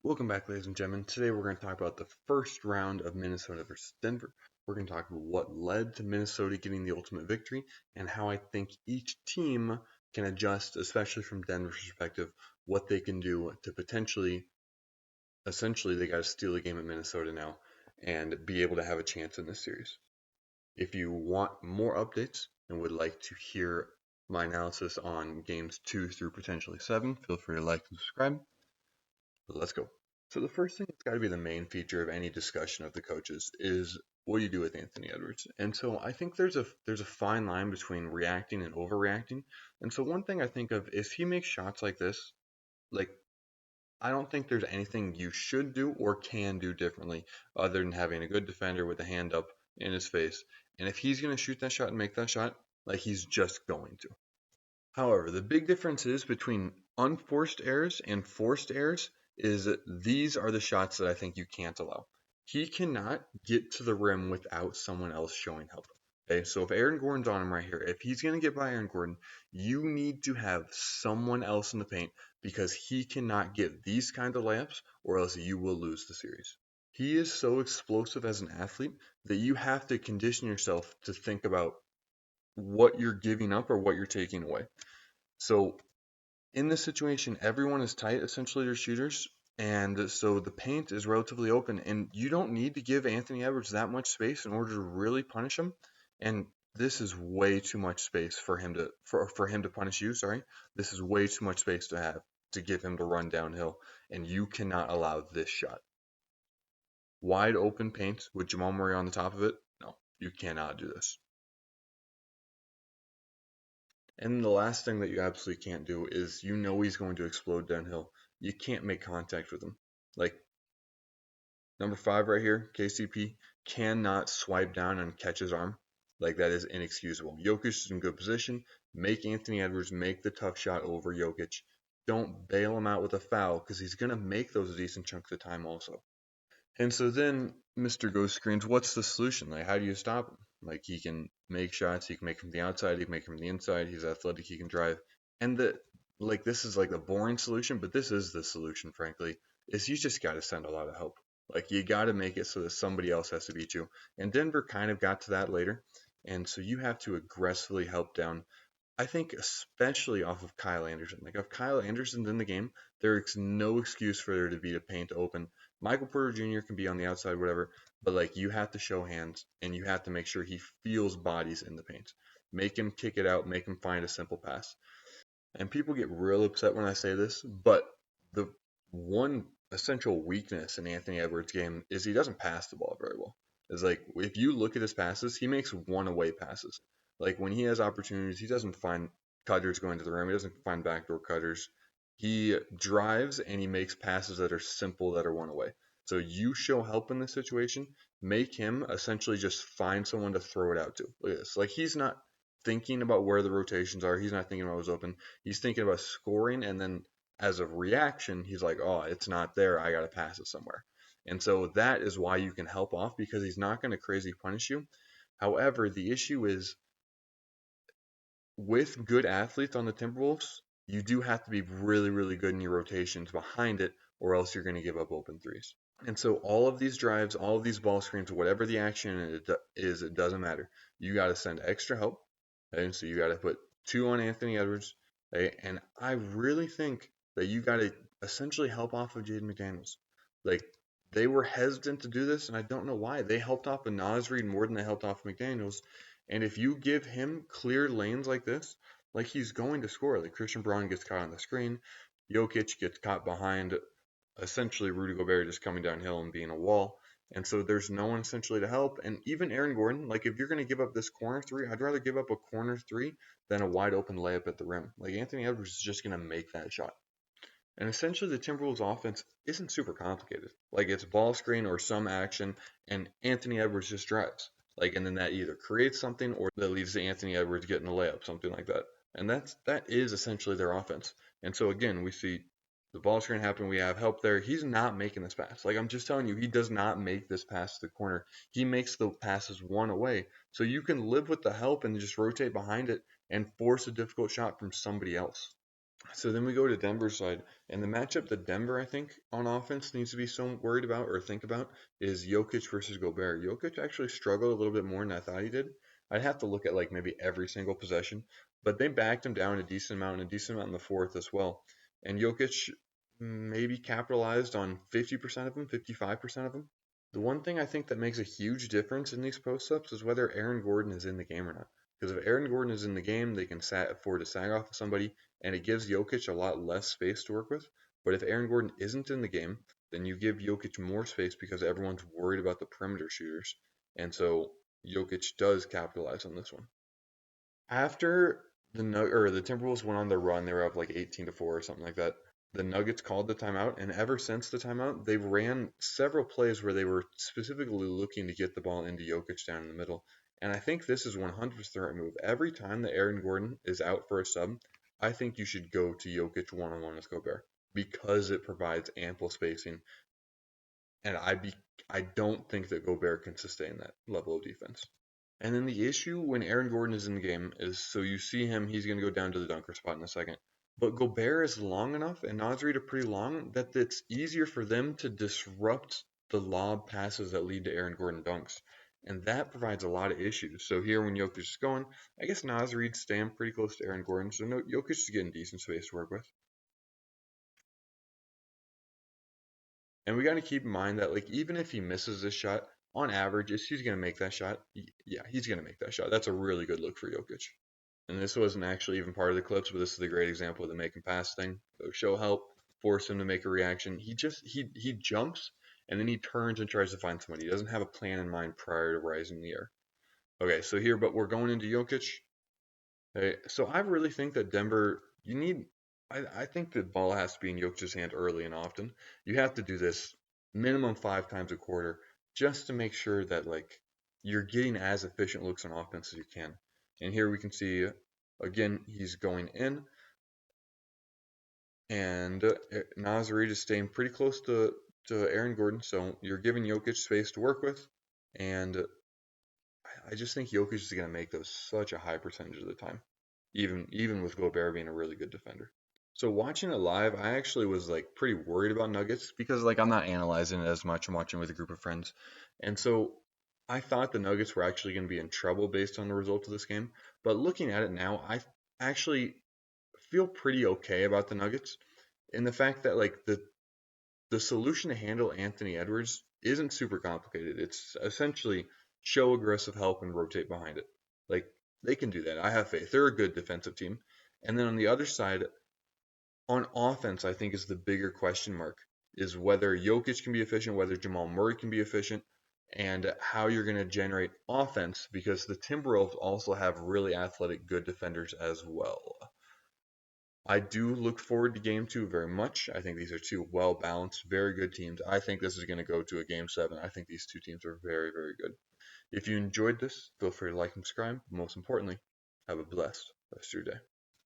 Welcome back, ladies and gentlemen. Today we're going to talk about the first round of Minnesota versus Denver. We're going to talk about what led to Minnesota getting the ultimate victory and how I think each team can adjust, especially from Denver's perspective, what they can do to essentially, they got to steal a game at Minnesota now and be able to have a chance in this series. If you want more updates and would like to hear my analysis on games 2 through potentially 7, feel free to like and subscribe. Let's go. So the first thing that's got to be the main feature of any discussion of the coaches is what do you do with Anthony Edwards? And so I think there's a fine line between reacting and overreacting. And so one thing I think of if he makes shots like this, like I don't think there's anything you should do or can do differently other than having a good defender with a hand up in his face. And if he's going to shoot that shot and make that shot, like he's just going to. However, the big difference is between unforced errors and forced errors is that these are the shots that I think you can't allow. He cannot get to the rim without someone else showing help. Okay, so if Aaron Gordon's on him right here, if he's going to get by Aaron Gordon, you need to have someone else in the paint because he cannot get these kinds of layups or else you will lose the series. He is so explosive as an athlete that you have to condition yourself to think about what you're giving up or what you're taking away. So in this situation, everyone is tight, essentially, they're shooters. And so the paint is relatively open, and you don't need to give Anthony Edwards that much space in order to really punish him. And this is way too much space for him to punish you. Sorry, this is way too much space to give him to run downhill, and you cannot allow this shot. Wide open paint with Jamal Murray on the top of it. No, you cannot do this. And the last thing that you absolutely can't do is he's going to explode downhill. You can't make contact with him. Like number 5 right here, KCP, cannot swipe down and catch his arm. Like that is inexcusable. Jokic is in good position. Make Anthony Edwards make the tough shot over Jokic. Don't bail him out with a foul because he's going to make those a decent chunk of the time also. And so then Mr. Ghost Screens, what's the solution? Like, how do you stop him? Like, he can make shots, he can make from the outside, he can make from the inside, he's athletic, he can drive. And this is like the boring solution, but this is the solution, frankly, is you just got to send a lot of help. Like, you got to make it so that somebody else has to beat you. And Denver kind of got to that later. And so you have to aggressively help down I think especially off of Kyle Anderson. Like if Kyle Anderson's in the game, there's no excuse for there to be a paint open. Michael Porter Jr. can be on the outside, whatever, but like you have to show hands and you have to make sure he feels bodies in the paint. Make him kick it out, make him find a simple pass. And people get real upset when I say this, but the one essential weakness in Anthony Edwards' game is he doesn't pass the ball very well. It's like if you look at his passes, he makes one-away passes. Like when he has opportunities, he doesn't find cutters going to the rim. He doesn't find backdoor cutters. He drives and he makes passes that are simple that are one away. So you show help in this situation, make him essentially just find someone to throw it out to. Look at this. Like he's not thinking about where the rotations are. He's not thinking about what's open. He's thinking about scoring, and then as a reaction, he's like, "Oh, it's not there. I got to pass it somewhere." And so that is why you can help off because he's not going to crazy punish you. However, the issue is with good athletes on the Timberwolves, you do have to be really, really good in your rotations behind it, or else you're going to give up open threes. And so all of these drives, all of these ball screens, whatever the action is, it doesn't matter. You got to send extra help. And so you got to put 2 on Anthony Edwards. Okay? And I really think that you got to essentially help off of Jaden McDaniels. Like they were hesitant to do this, and I don't know why. They helped off of Nas Reed more than they helped off McDaniels. And if you give him clear lanes like this, like he's going to score. Like Christian Braun gets caught on the screen, Jokic gets caught behind essentially Rudy Gobert just coming downhill and being a wall. And so there's no one essentially to help. And even Aaron Gordon, like if you're going to give up this corner 3, I'd rather give up a corner 3 than a wide open layup at the rim. Like Anthony Edwards is just going to make that shot. And essentially the Timberwolves offense isn't super complicated. Like it's ball screen or some action and Anthony Edwards just drives. Like and then that either creates something or that leads to Anthony Edwards getting a layup, something like that. And that is essentially their offense. And so again, we see the ball screen happen. We have help there. He's not making this pass. Like I'm just telling you, he does not make this pass to the corner. He makes the passes one away. So you can live with the help and just rotate behind it and force a difficult shot from somebody else. So then we go to Denver's side, and the matchup that Denver, I think, on offense needs to be so worried about or think about is Jokic versus Gobert. Jokic actually struggled a little bit more than I thought he did. I'd have to look at like maybe every single possession, but they backed him down a decent amount, and a decent amount in the fourth as well. And Jokic maybe capitalized on 50% of them, 55% of them. The one thing I think that makes a huge difference in these post-ups is whether Aaron Gordon is in the game or not. Because if Aaron Gordon is in the game, they can afford to sag off of somebody, and it gives Jokic a lot less space to work with. But if Aaron Gordon isn't in the game, then you give Jokic more space because everyone's worried about the perimeter shooters. And so Jokic does capitalize on this one. After the Timberwolves went on their run, they were up like 18-4 or something like that. The Nuggets called the timeout, and ever since the timeout, they've ran several plays where they were specifically looking to get the ball into Jokic down in the middle. And I think this is 100% the right move. Every time that Aaron Gordon is out for a sub, I think you should go to Jokic one-on-one with Gobert because it provides ample spacing. And I don't think that Gobert can sustain that level of defense. And then the issue when Aaron Gordon is in the game is so you see him, he's going to go down to the dunker spot in a second. But Gobert is long enough and Naz Reid are pretty long that it's easier for them to disrupt the lob passes that lead to Aaron Gordon dunks. And that provides a lot of issues. So here when Jokic is going, I guess Naz Reid's staying pretty close to Aaron Gordon. So no, Jokic is getting decent space to work with. And we got to keep in mind that like even if he misses this shot, on average, is he's going to make that shot? Yeah, he's going to make that shot. That's a really good look for Jokic. And this wasn't actually even part of the clips, but this is a great example of the make and pass thing. So show help, force him to make a reaction. He jumps and then he turns and tries to find somebody. He doesn't have a plan in mind prior to rising in the air. Okay, so here, but we're going into Jokic. Okay, so I really think that Denver, you need, I think the ball has to be in Jokic's hand early and often. You have to do this minimum 5 times a quarter just to make sure that like you're getting as efficient looks on offense as you can. And here we can see again he's going in, and Naz Reid is staying pretty close to Aaron Gordon, so you're giving Jokic space to work with, and I just think Jokic is going to make those such a high percentage of the time, even with Gobert being a really good defender. So watching it live, I actually was like pretty worried about Nuggets because like I'm not analyzing it as much. I'm watching with a group of friends, and so I thought the Nuggets were actually going to be in trouble based on the result of this game. But looking at it now, I actually feel pretty okay about the Nuggets in the fact that like the solution to handle Anthony Edwards isn't super complicated. It's essentially show aggressive help and rotate behind it. Like they can do that. I have faith. They're a good defensive team. And then on the other side, on offense, I think is the bigger question mark is whether Jokic can be efficient, whether Jamal Murray can be efficient, and how you're going to generate offense because the Timberwolves also have really athletic, good defenders as well. I do look forward to game two very much. I think these are two well balanced, very good teams. I think this is going to go to a game seven. I think these two teams are very, very good. If you enjoyed this, feel free to like and subscribe. Most importantly, have a blessed rest of your day.